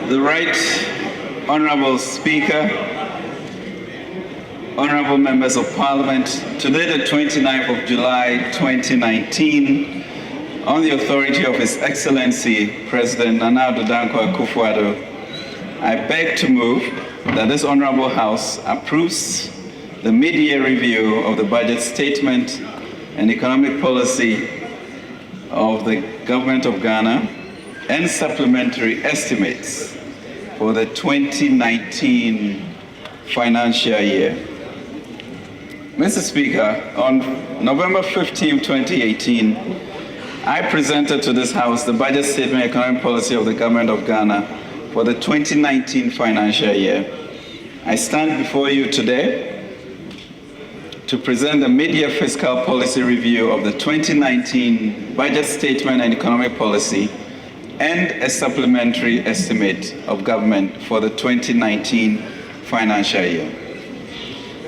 The Right Honourable Speaker, Honourable Members of Parliament, today the 29th of July 2019, on the authority of His Excellency President Nana Addo Dankwa Akufo-Addo, I beg to move that this Honourable House approves the mid-year review of the budget statement and economic policy of the Government of Ghana and supplementary estimates for the 2019 financial year. Mr. Speaker, on November 15, 2018, I presented to this House the budget statement and economic policy of the Government of Ghana for the 2019 financial year. I stand before you today to present the mid-year fiscal policy review of the 2019 budget statement and economic policy and a supplementary estimate of government for the 2019 financial year.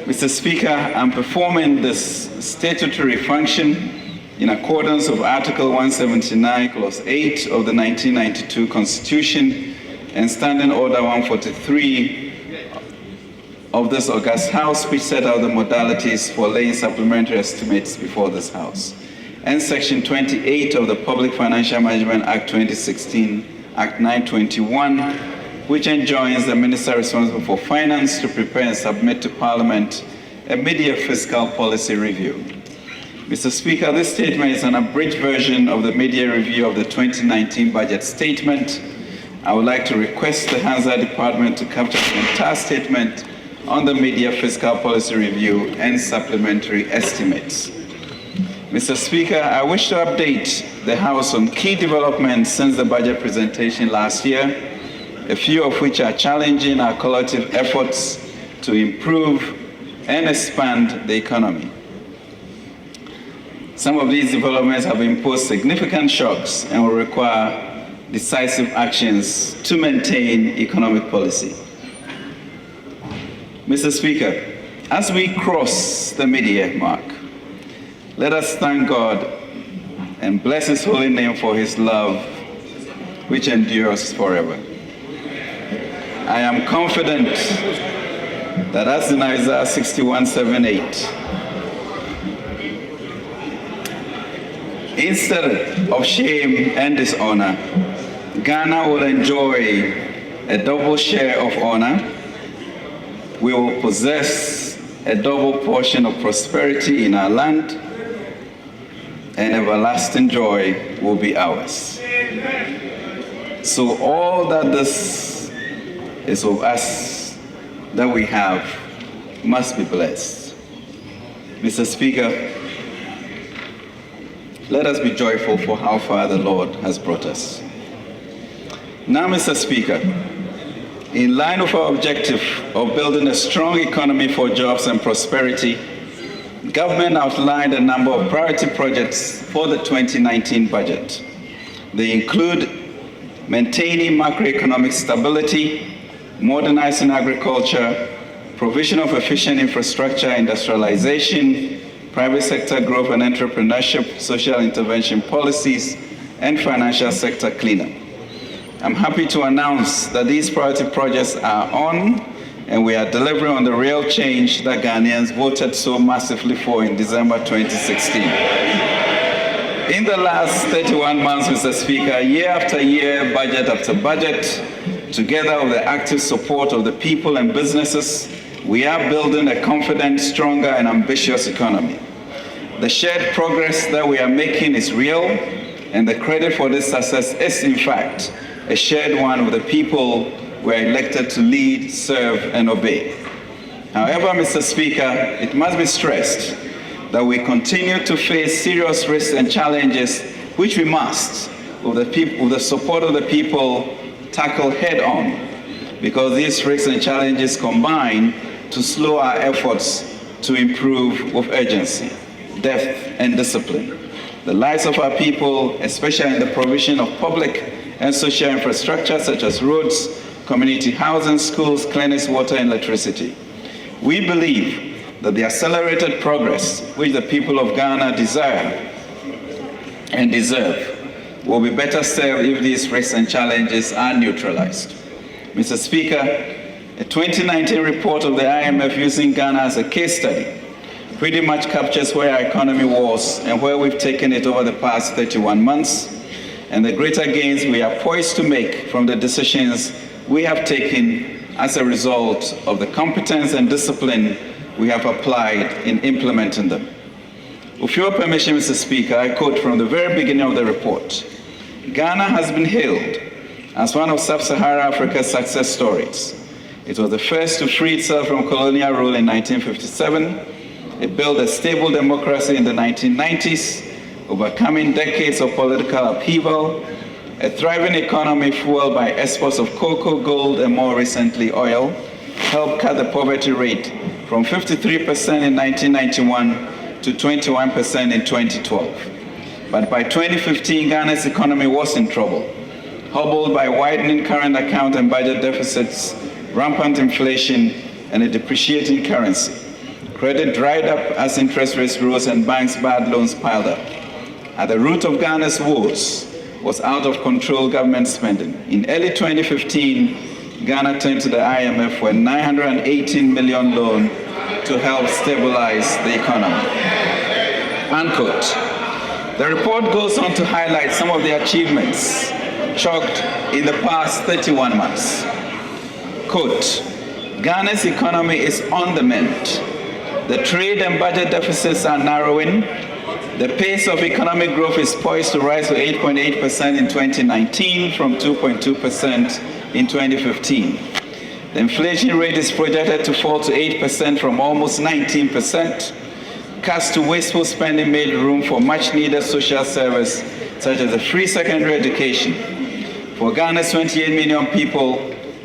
Mr. Speaker, I'm performing this statutory function in accordance with Article 179, Clause 8 of the 1992 Constitution and Standing Order 143 of this august House, which set out the modalities for laying supplementary estimates before this House, and Section 28 of the Public Financial Management Act 2016, Act 921, which enjoins the Minister responsible for Finance to prepare and submit to Parliament a mid-year fiscal policy review. Mr. Speaker, this statement is an abridged version of the mid-year review of the 2019 budget statement. I would like to request the Hansa Department to capture the entire statement on the mid-year fiscal policy review and supplementary estimates. Mr. Speaker, I wish to update the House on key developments since the budget presentation last year, a few of which are challenging our collective efforts to improve and expand the economy. Some of these developments have imposed significant shocks and will require decisive actions to maintain economic policy. Mr. Speaker, as we cross the mid-year mark, let us thank God and bless His holy name for His love, which endures forever. I am confident that as in Isaiah 61:7-8, instead of shame and dishonor, Ghana will enjoy a double share of honor. We will possess a double portion of prosperity in our land, and everlasting joy will be ours. So all that this is of us that we have must be blessed. Mr. Speaker, let us be joyful for how far the Lord has brought us. Now, Mr. Speaker, in line with our objective of building a strong economy for jobs and prosperity, government outlined a number of priority projects for the 2019 budget. They include maintaining macroeconomic stability, modernizing agriculture, provision of efficient infrastructure, industrialization, private sector growth and entrepreneurship, social intervention policies, and financial sector cleanup. I'm happy to announce that these priority projects are on, and we are delivering on the real change that Ghanaians voted so massively for in December 2016. In the last 31 months, Mr. Speaker, year after year, budget after budget, together with the active support of the people and businesses, we are building a confident, stronger, and ambitious economy. The shared progress that we are making is real, and the credit for this success is, in fact, a shared one with the people we are elected to lead, serve, and obey. However, Mr. Speaker, it must be stressed that we continue to face serious risks and challenges which we must, with the support of the people, tackle head-on, because these risks and challenges combine to slow our efforts to improve with urgency, depth, and discipline the lives of our people, especially in the provision of public and social infrastructure such as roads, community housing, schools, clinics, water, and electricity. We believe that the accelerated progress which the people of Ghana desire and deserve will be better served if these risks and challenges are neutralized. Mr. Speaker, a 2019 report of the IMF using Ghana as a case study pretty much captures where our economy was and where we've taken it over the past 31 months, and the greater gains we are poised to make from the decisions we have taken as a result of the competence and discipline we have applied in implementing them. With your permission, Mr. Speaker, I quote from the very beginning of the report: Ghana has been hailed as one of sub-Saharan Africa's success stories. It was the first to free itself from colonial rule in 1957. It built a stable democracy in the 1990s, overcoming decades of political upheaval, a thriving economy fueled by exports of cocoa, gold, and more recently oil, helped cut the poverty rate from 53% in 1991 to 21% in 2012. But by 2015, Ghana's economy was in trouble, hobbled by widening current account and budget deficits, rampant inflation, and a depreciating currency. Credit dried up as interest rates rose and banks' bad loans piled up. At the root of Ghana's woes was out-of-control government spending. In early 2015, Ghana turned to the IMF for a $918 million loan to help stabilize the economy. Unquote. The report goes on to highlight some of the achievements chalked in the past 31 months. Quote, Ghana's economy is on the mend. The trade and budget deficits are narrowing. The pace of economic growth is poised to rise to 8.8% in 2019 from 2.2% in 2015. The inflation rate is projected to fall to 8% from almost 19%. Cuts to wasteful spending made room for much needed social service, such as a free secondary education. For Ghana's 28 million people,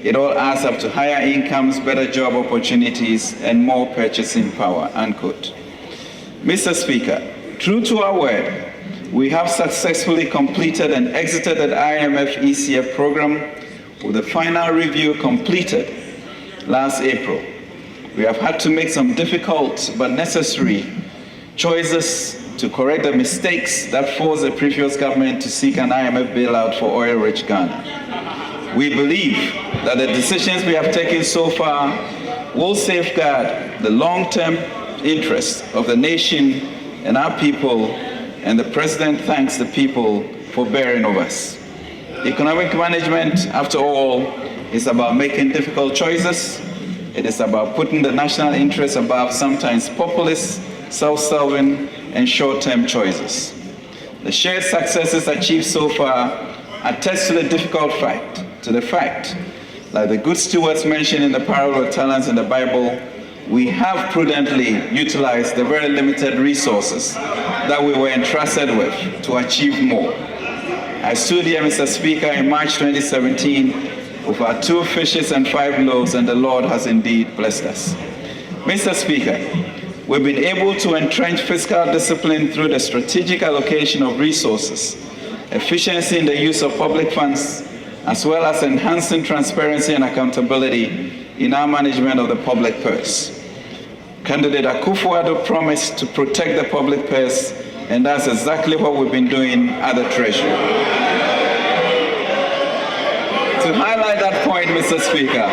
it all adds up to higher incomes, better job opportunities, and more purchasing power, unquote. Mr. Speaker, true to our word, we have successfully completed and exited the IMF ECF program with the final review completed last April. We have had to make some difficult but necessary choices to correct the mistakes that forced the previous government to seek an IMF bailout for oil-rich Ghana. We believe that the decisions we have taken so far will safeguard the long-term interests of the nation and our people, and the President thanks the people for bearing with us. Economic management, after all, is about making difficult choices. It is about putting the national interest above sometimes populist, self-serving, and short-term choices. The shared successes achieved so far attest to the fact, like the good stewards mentioned in the parable of talents in the Bible, we have prudently utilized the very limited resources that we were entrusted with to achieve more. I stood here, Mr. Speaker, in March 2017 with our 2 fishes and 5 loaves, and the Lord has indeed blessed us. Mr. Speaker, we've been able to entrench fiscal discipline through the strategic allocation of resources, efficiency in the use of public funds, as well as enhancing transparency and accountability in our management of the public purse. Candidate Akufo-Addo promised to protect the public purse, and that's exactly what we've been doing at the Treasury. To highlight that point, Mr. Speaker,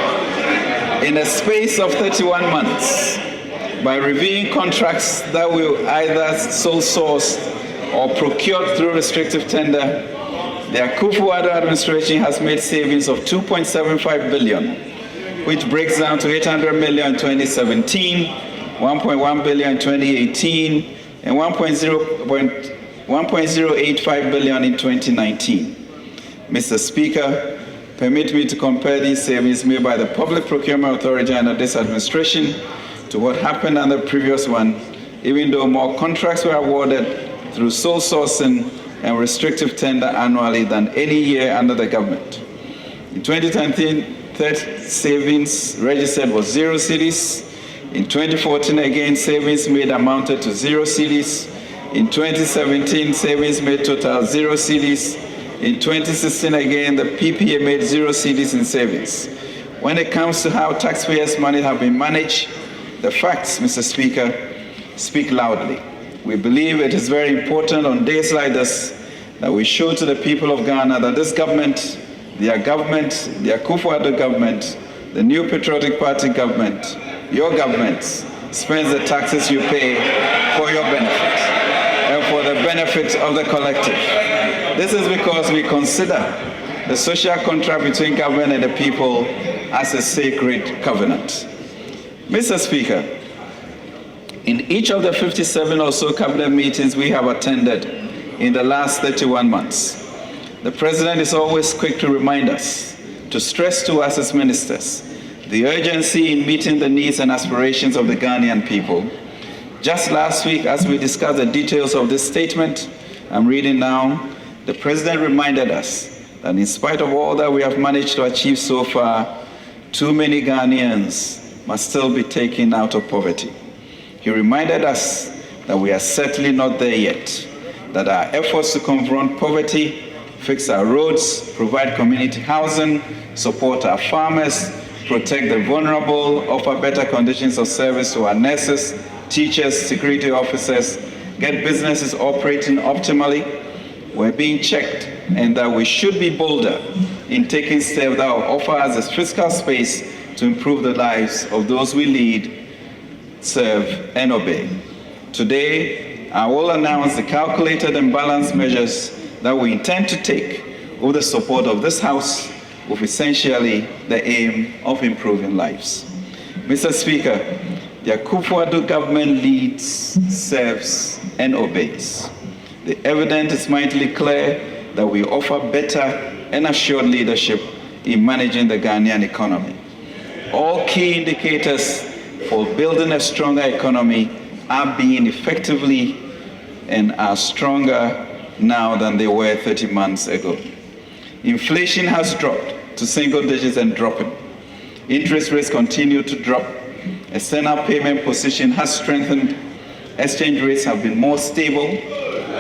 in a space of 31 months, by reviewing contracts that we either sole sourced or procured through restrictive tender, the Akufo-Addo administration has made savings of $2.75 billion, which breaks down to $800 million in 2017, $1.1 billion in 2018, and $1.085 billion in 2019. Mr. Speaker, permit me to compare these savings made by the Public Procurement Authority under this administration to what happened under the previous one, even though more contracts were awarded through sole sourcing and restrictive tender annually than any year under the government. In 2013, savings registered was 0 cedis. In 2014, again, savings made amounted to 0 cedis. In 2017, savings made total 0 cedis. In 2016, again, the PPA made 0 cedis in savings. When it comes to how taxpayers' money have been managed, the facts, Mr. Speaker, speak loudly. We believe it is very important on days like this that we show to the people of Ghana that this government their government, the Akufo-Addo government, the New Patriotic Party government, your government, spends the taxes you pay for your benefit and for the benefit of the collective. This is because we consider the social contract between government and the people as a sacred covenant. Mr. Speaker, in each of the 57 or so cabinet meetings we have attended in the last 31 months, the President is always quick to remind us, to stress to us as ministers, the urgency in meeting the needs and aspirations of the Ghanaian people. Just last week, as we discussed the details of this statement I'm reading now, the President reminded us that in spite of all that we have managed to achieve so far, too many Ghanaians must still be taken out of poverty. He reminded us that we are certainly not there yet, that our efforts to confront poverty, fix our roads, provide community housing, support our farmers, protect the vulnerable, offer better conditions of service to our nurses, teachers, security officers, get businesses operating optimally, we're being checked, and that we should be bolder in taking steps that will offer us the fiscal space to improve the lives of those we lead, serve, and obey. Today, I will announce the calculated and balanced measures that we intend to take with the support of this House, with essentially the aim of improving lives. Mr. Speaker, the Akufo-Addo government leads, serves, and obeys. The evidence is mightily clear that we offer better and assured leadership in managing the Ghanaian economy. All key indicators for building a stronger economy are being effectively and are stronger now than they were 30 months ago. Inflation has dropped to single digits and dropping. Interest rates continue to drop. External payment position has strengthened. Exchange rates have been more stable.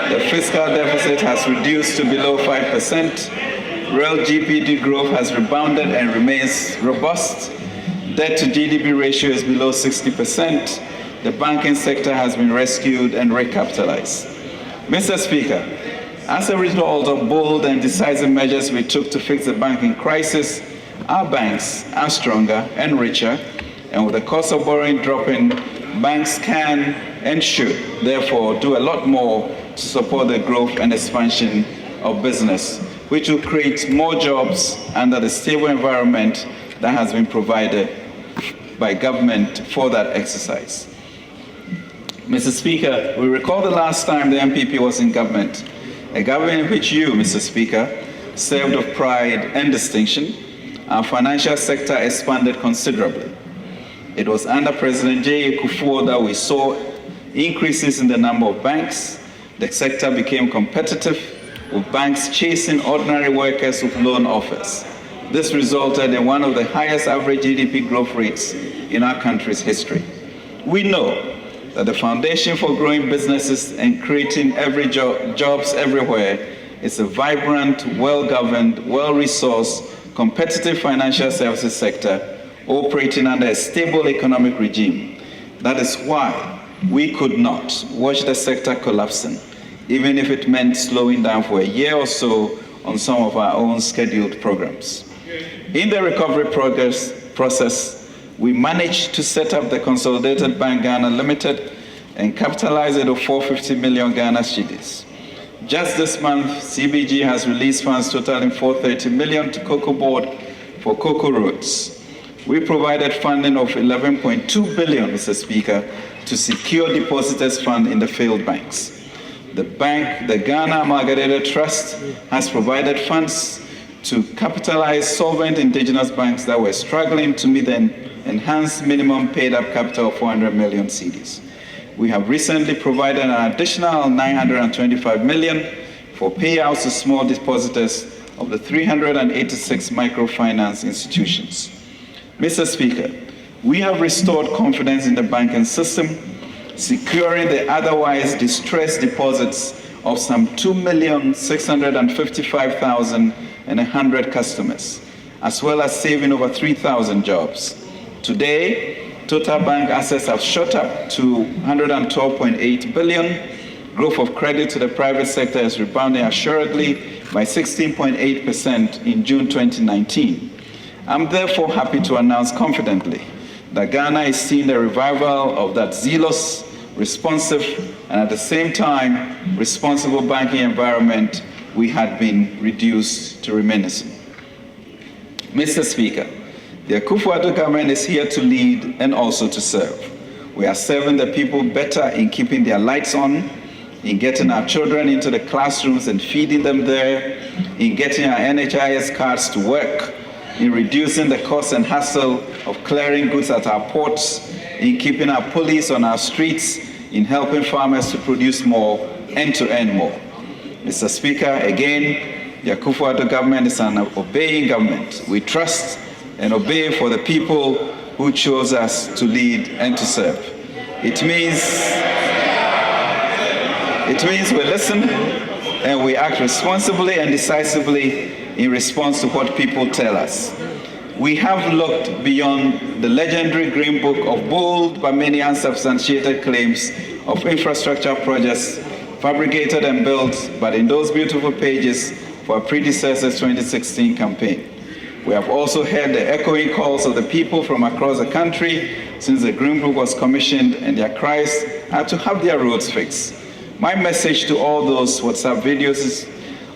The fiscal deficit has reduced to below 5%. Real GDP growth has rebounded and remains robust. Debt to GDP ratio is below 60%. The banking sector has been rescued and recapitalized. Mr. Speaker, as a result of bold and decisive measures we took to fix the banking crisis, our banks are stronger and richer, and with the cost of borrowing dropping, banks can and should therefore do a lot more to support the growth and expansion of business, which will create more jobs under the stable environment that has been provided by government for that exercise. Mr. Speaker, we recall the last time the MPP was in government, a government in which you, Mr. Speaker, served with pride and distinction. Our financial sector expanded considerably. It was under President J. Akufo that we saw increases in the number of banks. The sector became competitive, with banks chasing ordinary workers with loan offers. This resulted in one of the highest average GDP growth rates in our country's history. We know that the foundation for growing businesses and creating jobs everywhere is a vibrant, well-governed, well-resourced, competitive financial services sector operating under a stable economic regime. That is why we could not watch the sector collapsing, even if it meant slowing down for a year or so on some of our own scheduled programs. In the recovery process, we managed to set up the Consolidated Bank Ghana Limited and capitalize it with 450 million Ghana cedis. Just this month, CBG has released funds totaling 430 million to Cocoa Board for Cocoa Roads. We provided funding of 11.2 billion, Mr. Speaker, to secure depositors' fund in the failed banks. The bank, the Ghana Amalgamated Trust, has provided funds to capitalize solvent indigenous banks that were struggling to meet the enhanced minimum paid-up capital of 400 million cedis. We have recently provided an additional 925 million for payouts to small depositors of the 386 microfinance institutions. Mr. Speaker, we have restored confidence in the banking system, securing the otherwise distressed deposits of some 2,655,100 customers, as well as saving over 3,000 jobs. Today, total bank assets have shot up to 112.8 billion, Growth of credit to the private sector is rebounding assuredly by 16.8% in June 2019. I'm therefore happy to announce confidently that Ghana is seeing a revival of that zealous, responsive, and at the same time, responsible banking environment we had been reduced to reminiscing. Mr. Speaker, the Akufo-Addo government is here to lead and also to serve. We are serving the people better in keeping their lights on, in getting our children into the classrooms and feeding them there, in getting our NHIS cards to work, in reducing the cost and hassle of clearing goods at our ports, in keeping our police on our streets, in helping farmers to produce more and to earn more. Mr. Speaker, again, the Akufo-Addo government is an obeying government. We trust and obey for the people who chose us to lead and to serve. It means we listen and we act responsibly and decisively in response to what people tell us. We have looked beyond the legendary Green Book of bold but many unsubstantiated claims of infrastructure projects fabricated and built, but in those beautiful pages for our predecessor's 2016 campaign. We have also heard the echoing calls of the people from across the country since the Green Book was commissioned, and their cries are to have their roads fixed. My message to all those WhatsApp videos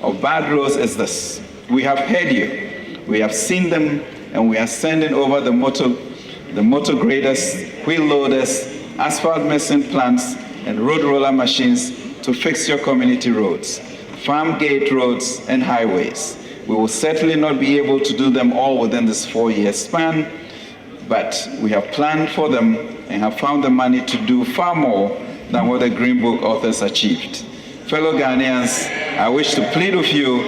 of bad roads is this: we have heard you, we have seen them, and we are sending over the motor graders, wheel loaders, asphalt mixing plants, and road roller machines to fix your community roads, farm gate roads, and highways. We will certainly not be able to do them all within this 4-year span, but we have planned for them and have found the money to do far more than what the Green Book authors achieved. Fellow Ghanaians, I wish to plead with you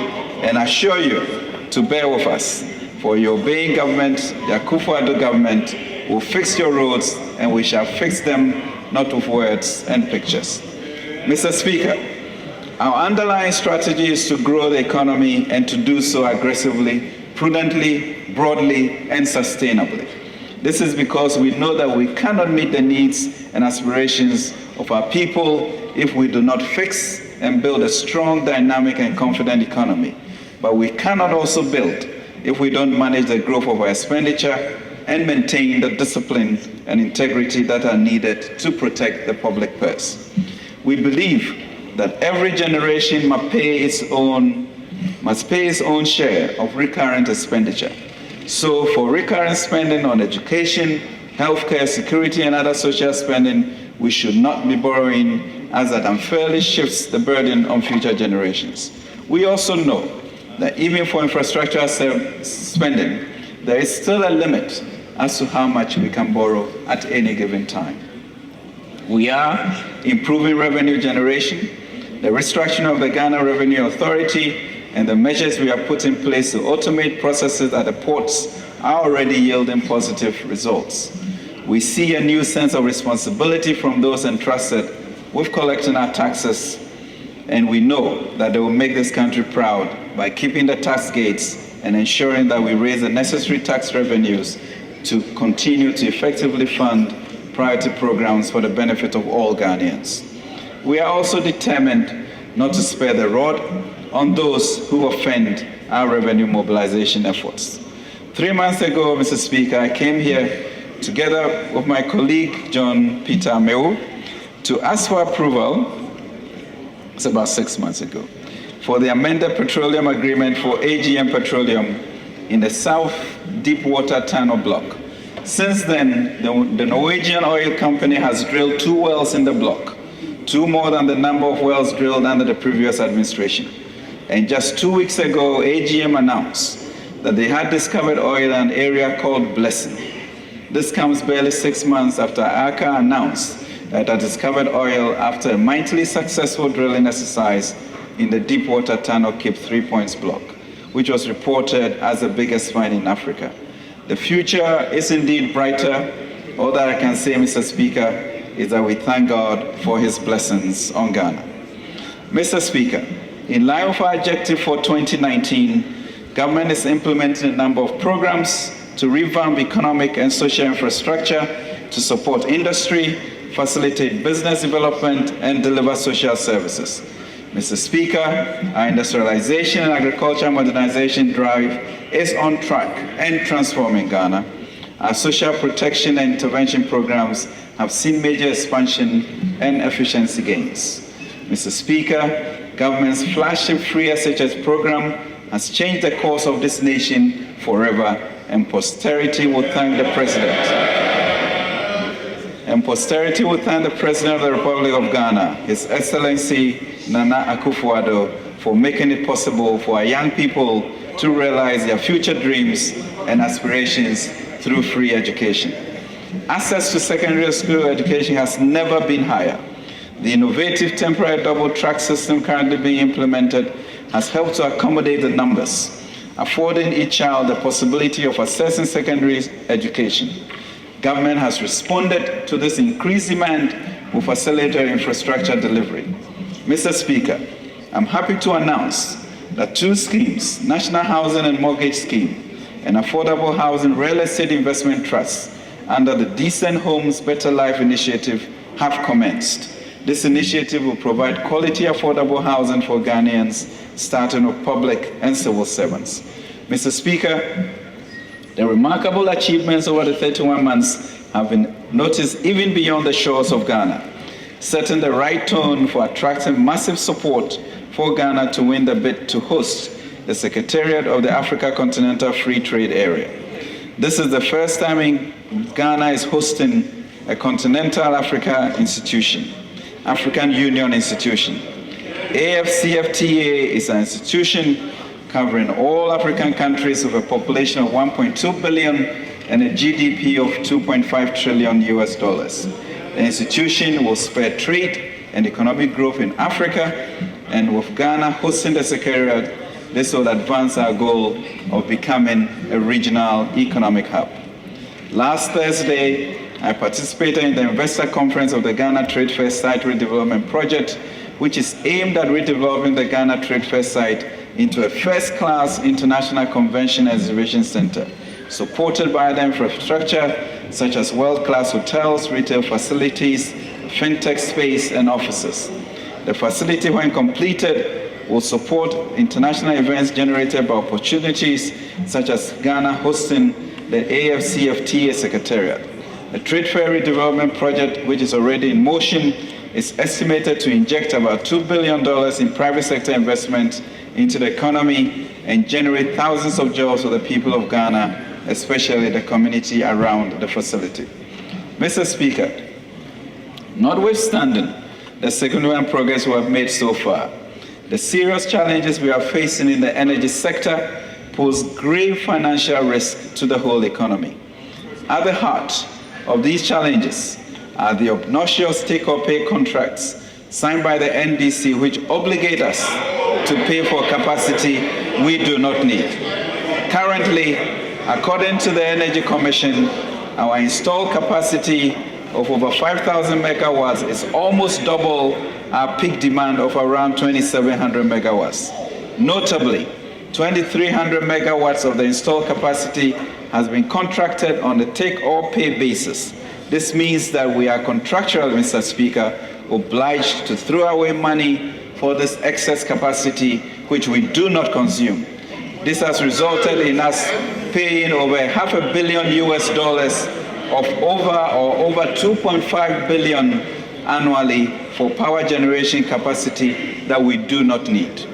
and assure you to bear with us. For your obeying government, the Akufo-Addo government, will fix your roads, and we shall fix them not with words and pictures. Mr. Speaker, our underlying strategy is to grow the economy and to do so aggressively, prudently, broadly, and sustainably. This is because we know that we cannot meet the needs and aspirations of our people if we do not fix and build a strong, dynamic, and confident economy. But we cannot also build if we don't manage the growth of our expenditure and maintain the discipline and integrity that are needed to protect the public purse. We believe that every generation must pay its own share of recurrent expenditure. So for recurrent spending on education, healthcare, security, and other social spending, we should not be borrowing, as that unfairly shifts the burden on future generations. We also know that even for infrastructure spending, there is still a limit as to how much we can borrow at any given time. We are improving revenue generation. The restructuring of the Ghana Revenue Authority and the measures we have put in place to automate processes at the ports are already yielding positive results. We see a new sense of responsibility from those entrusted with collecting our taxes, and we know that they will make this country proud by keeping the tax gates and ensuring that we raise the necessary tax revenues to continue to effectively fund priority programs for the benefit of all Ghanaians. We are also determined not to spare the rod on those who offend our revenue mobilization efforts. 3 months ago, Mr. Speaker, I came here together with my colleague, John Peter Amewo, to ask for approval, it's about 6 months ago, for the amended petroleum agreement for AGM Petroleum in the South Deepwater Tunnel Block. Since then, the Norwegian oil company has drilled 2 wells in the block, 2 more than the number of wells drilled under the previous administration. And just 2 weeks ago, AGM announced that they had discovered oil in an area called Blessing. This comes barely 6 months after ACA announced that it had discovered oil after a mightily successful drilling exercise in the Deepwater Tunnel Cape 3 Points block, which was reported as the biggest find in Africa. The future is indeed brighter. All that I can say, Mr. Speaker, is that we thank God for his blessings on Ghana. Mr. Speaker, in line with our objective for 2019, government is implementing a number of programs to revamp economic and social infrastructure to support industry, facilitate business development, and deliver social services. Mr. Speaker, our industrialization and agriculture modernization drive is on track and transforming Ghana. Our social protection and intervention programs have seen major expansion and efficiency gains. Mr. Speaker, government's flagship free SHS program has changed the course of this nation forever, and posterity will thank the President. And posterity will thank the President of the Republic of Ghana, His Excellency Nana Akufo-Addo, for making it possible for our young people to realize their future dreams and aspirations through free education. Access to secondary school education has never been higher. The innovative temporary double-track system currently being implemented has helped to accommodate the numbers, affording each child the possibility of accessing secondary education. Government has responded to this increased demand with accelerated infrastructure delivery. Mr. Speaker, I'm happy to announce that two schemes, National Housing and Mortgage Scheme and Affordable Housing Real Estate Investment Trust, under the Decent Homes Better Life initiative have commenced. This initiative will provide quality affordable housing for Ghanaians, starting with public and civil servants. Mr. Speaker, the remarkable achievements over the 31 months have been noticed even beyond the shores of Ghana, setting the right tone for attracting massive support for Ghana to win the bid to host the Secretariat of the Africa Continental Free Trade Area. This is the first time Ghana is hosting a Continental Africa institution, African Union institution. AFCFTA is an institution covering all African countries with a population of 1.2 billion and a GDP of 2.5 trillion US dollars. The institution will spur trade and economic growth in Africa, and with Ghana hosting the Secretariat, this will advance our goal of becoming a regional economic hub. Last Thursday, I participated in the investor conference of the Ghana Trade Fair Site Redevelopment Project, which is aimed at redeveloping the Ghana Trade Fair site into a first-class international convention and exhibition center, supported by the infrastructure such as world-class hotels, retail facilities, fintech space, and offices. The facility, when completed, will support international events generated by opportunities such as Ghana hosting the AFCFTA Secretariat. The Trade Fair Redevelopment Project, which is already in motion, is estimated to inject about $2 billion in private sector investment into the economy and generate thousands of jobs for the people of Ghana, especially the community around the facility. Mr. Speaker, notwithstanding the significant progress we have made so far, the serious challenges we are facing in the energy sector pose grave financial risk to the whole economy. At the heart of these challenges are the obnoxious take-or-pay contracts signed by the NDC, which obligate us to pay for capacity we do not need. Currently, according to the Energy Commission, our installed capacity of over 5,000 megawatts is almost double our peak demand of around 2,700 megawatts. Notably, 2,300 megawatts of the installed capacity has been contracted on a take-or-pay basis. This means that we are contractually, Mr. Speaker, obliged to throw away money for this excess capacity which we do not consume. This has resulted in us paying over $500 million US of over 2.5 billion annually for power generation capacity that we do not need.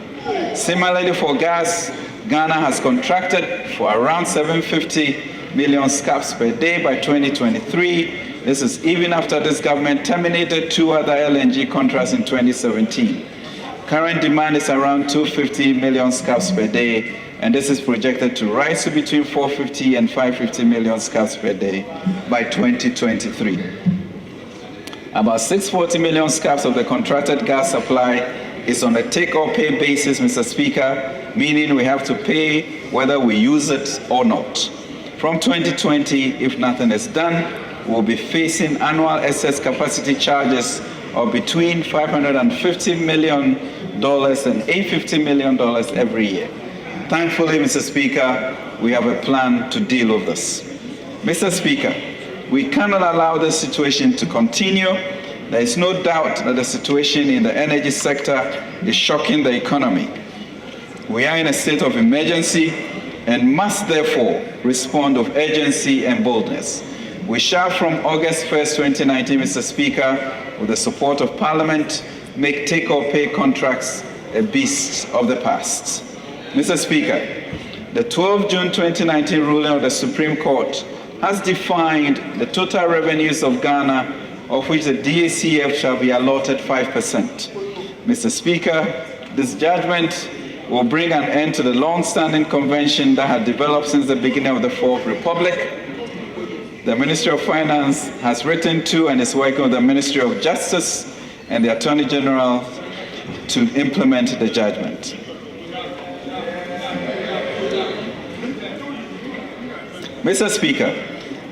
Similarly, for gas, Ghana has contracted for around 750 million scf per day by 2023. This is even after this government terminated 2 other LNG contracts in 2017. Current demand is around 250 million scf per day, and this is projected to rise to between 450 and 550 million scf per day by 2023. About 640 million scf of the contracted gas supply is on a take-or-pay basis, Mr. Speaker, meaning we have to pay whether we use it or not. From 2020, if nothing is done, we'll be facing annual excess capacity charges of between $550 million and $850 million every year. Thankfully, Mr. Speaker, we have a plan to deal with this. Mr. Speaker, We cannot allow this situation to continue. There is no doubt that the situation in the energy sector is shocking the economy. We are in a state of emergency and must therefore respond with urgency and boldness. We shall, from August 1st, 2019, Mr. Speaker, with the support of Parliament, make take-or-pay contracts a beast of the past. Mr. Speaker, the 12 June 2019 ruling of the Supreme Court has defined the total revenues of Ghana, of which the DACF shall be allotted 5%. Mr. Speaker, this judgment will bring an end to the long-standing convention that had developed since the beginning of the Fourth Republic. The Ministry of Finance has written to and is working with the Ministry of Justice and the Attorney General to implement the judgment. Mr. Speaker,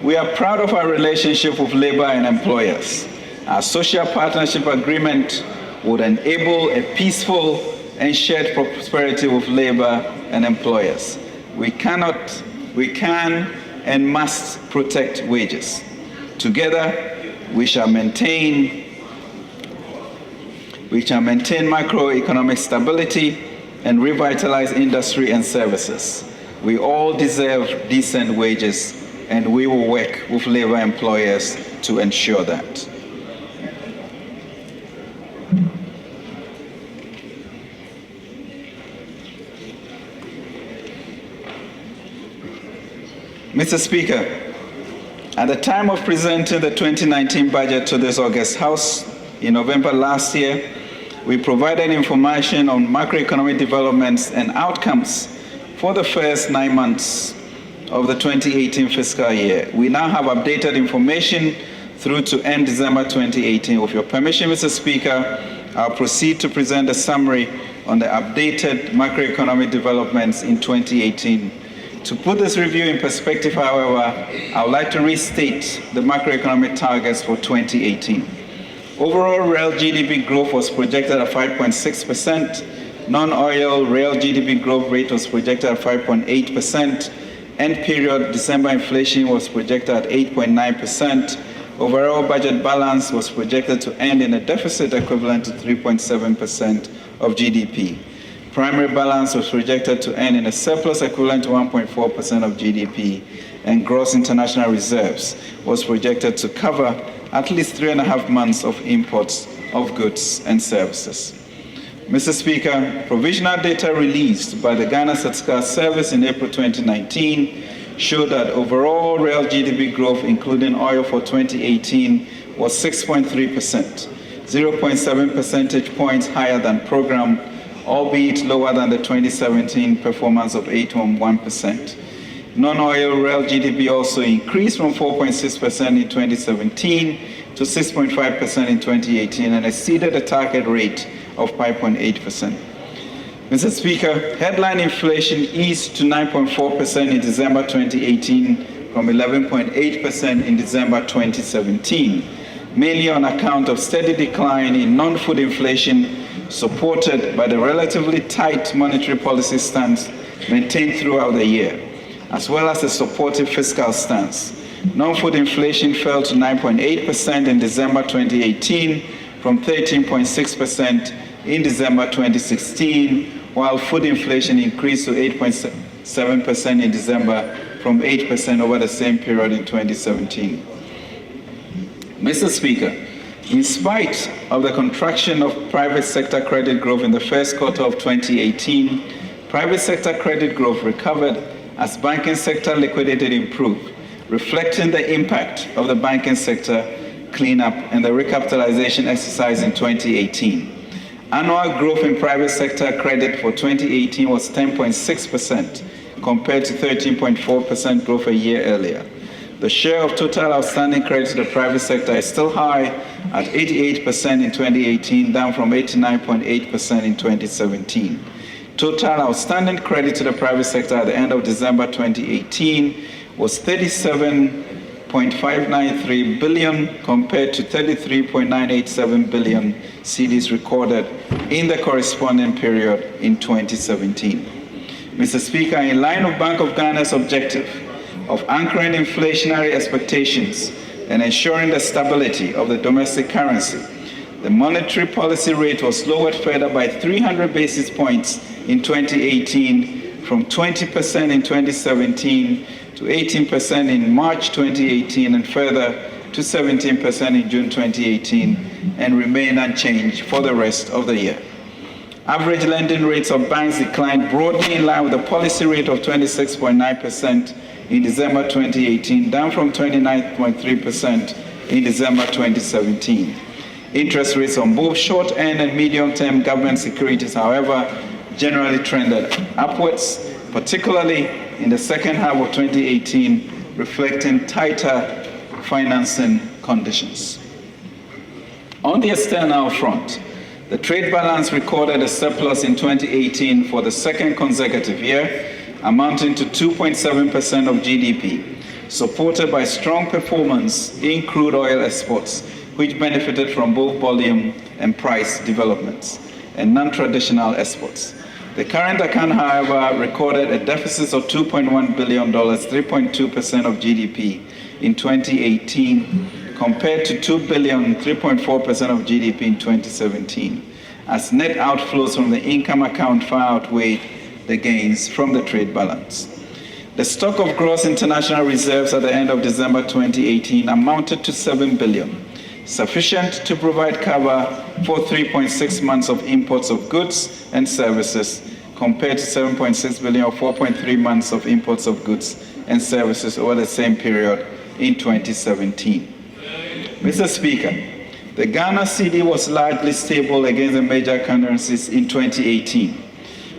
we are proud of our relationship with labor and employers. Our social partnership agreement would enable a peaceful and shared prosperity with labor and employers. We can and must protect wages. Together, we shall maintain macroeconomic stability and revitalize industry and services. We all deserve decent wages, and we will work with labor employers to ensure that. Mr. Speaker, at the time of presenting the 2019 budget to this August House in November last year, we provided information on macroeconomic developments and outcomes for the first 9 months of the 2018 fiscal year. We now have updated information through to end December 2018. With your permission, Mr. Speaker, I'll proceed to present a summary on the updated macroeconomic developments in 2018. To put this review in perspective, however, I would like to restate the macroeconomic targets for 2018. Overall, real GDP growth was projected at 5.6%. Non-oil real GDP growth rate was projected at 5.8%. End period December inflation was projected at 8.9%. Overall budget balance was projected to end in a deficit equivalent to 3.7% of GDP. Primary balance was projected to end in a surplus equivalent to 1.4% of GDP, and gross international reserves was projected to cover at least 3.5 months of imports of goods and services. Mr. Speaker, provisional data released by the Ghana Statistical Service in April 2019 showed that overall real GDP growth, including oil, for 2018 was 6.3%, 0.7 percentage points higher than program, albeit lower than the 2017 performance of 8.1%. Non-oil real GDP also increased from 4.6% in 2017 to 6.5% in 2018 and exceeded the target rate of 5.8%. Mr. Speaker, headline inflation eased to 9.4% in December 2018 from 11.8% in December 2017, mainly on account of steady decline in non-food inflation supported by the relatively tight monetary policy stance maintained throughout the year, as well as a supportive fiscal stance. Non-food inflation fell to 9.8% in December 2018 from 13.6% in December 2016, while food inflation increased to 8.7% in December from 8% over the same period in 2017. Mr. Speaker, in spite of the contraction of private sector credit growth in the first quarter of 2018, private sector credit growth recovered as banking sector liquidity improved, reflecting the impact of the banking sector cleanup and the recapitalization exercise in 2018. Annual growth in private sector credit for 2018 was 10.6% compared to 13.4% growth a year earlier. The share of total outstanding credit to the private sector is still high at 88% in 2018, down from 89.8% in 2017. Total outstanding credit to the private sector at the end of December 2018 was 37.593 billion compared to 33.987 billion cedis recorded in the corresponding period in 2017. Mr. Speaker, in line with Bank of Ghana's objective of anchoring inflationary expectations and ensuring the stability of the domestic currency. The monetary policy rate was lowered further by 300 basis points in 2018, from 20% in 2017 to 18% in March 2018, and further to 17% in June 2018, and remain unchanged for the rest of the year. Average lending rates of banks declined broadly in line with the policy rate of 26.9% in December 2018, down from 29.3% in December 2017. Interest rates on both short-end and medium-term government securities, however, generally trended upwards, particularly in the second half of 2018, reflecting tighter financing conditions. On the external front, the trade balance recorded a surplus in 2018 for the second consecutive year, amounting to 2.7% of GDP, supported by strong performance in crude oil exports, which benefited from both volume and price developments, and non-traditional exports. The current account, however, recorded a deficit of $2.1 billion, 3.2% of GDP in 2018, compared to $2 billion, 3.4% of GDP in 2017, as net outflows from the income account far outweighed the gains from the trade balance. The stock of gross international reserves at the end of December 2018 amounted to $7 billion, sufficient to provide cover for 3.6 months of imports of goods and services, compared to 7.6 billion or 4.3 months of imports of goods and services over the same period in 2017. Mr. Speaker, the Ghana cedi was largely stable against the major currencies in 2018,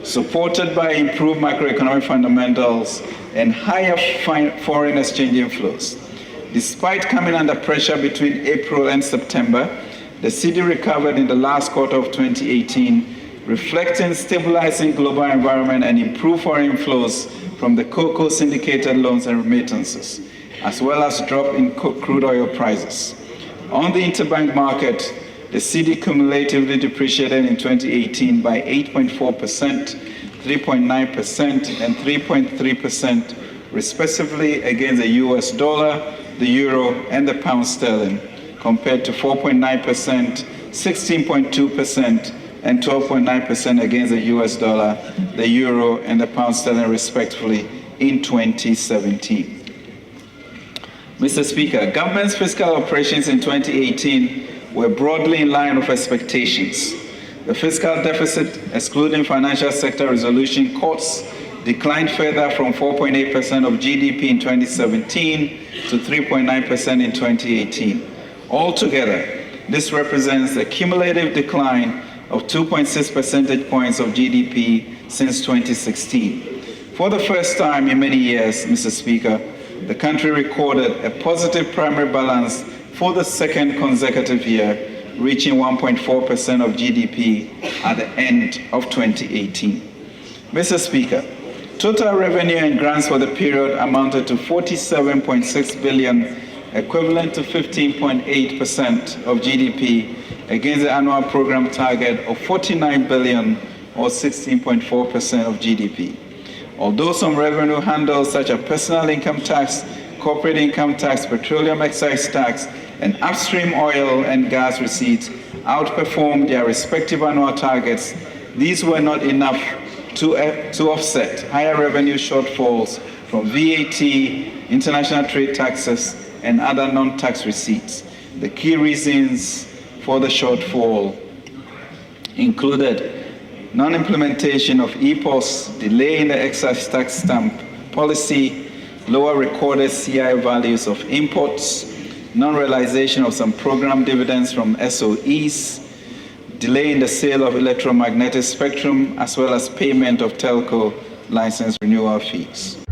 supported by improved macroeconomic fundamentals and higher foreign exchange inflows. Despite coming under pressure between April and September, the cedi recovered in the last quarter of 2018, reflecting stabilizing global environment and improved foreign flows from the cocoa syndicated loans and remittances, as well as drop in crude oil prices. On the interbank market, the cedi cumulatively depreciated in 2018 by 8.4%, 3.9%, and 3.3%, respectively, against the US dollar, the euro, and the pound sterling, compared to 4.9%, 16.2%, and 12.9% against the US dollar, the euro, and the pound sterling, respectively, in 2017. Mr. Speaker, government's fiscal operations in 2018 were broadly in line with expectations. The fiscal deficit, excluding financial sector resolution costs, declined further from 4.8% of GDP in 2017 to 3.9% in 2018. Altogether, this represents a cumulative decline of 2.6 percentage points of GDP since 2016. For the first time in many years, Mr. Speaker, the country recorded a positive primary balance for the second consecutive year, reaching 1.4% of GDP at the end of 2018. Mr. Speaker, total revenue and grants for the period amounted to $47.6 billion, equivalent to 15.8% of GDP, against the annual program target of $49 billion, or 16.4% of GDP. Although some revenue handles such as personal income tax, corporate income tax, petroleum excise tax, and upstream oil and gas receipts outperformed their respective annual targets, these were not enough to offset higher revenue shortfalls from VAT, international trade taxes, and other non-tax receipts. The key reasons for the shortfall included non-implementation of EPOS, delay in the excise tax stamp policy, lower recorded CI values of imports, non-realization of some program dividends from SOEs, delay in the sale of electromagnetic spectrum, as well as payment of telco license renewal fees.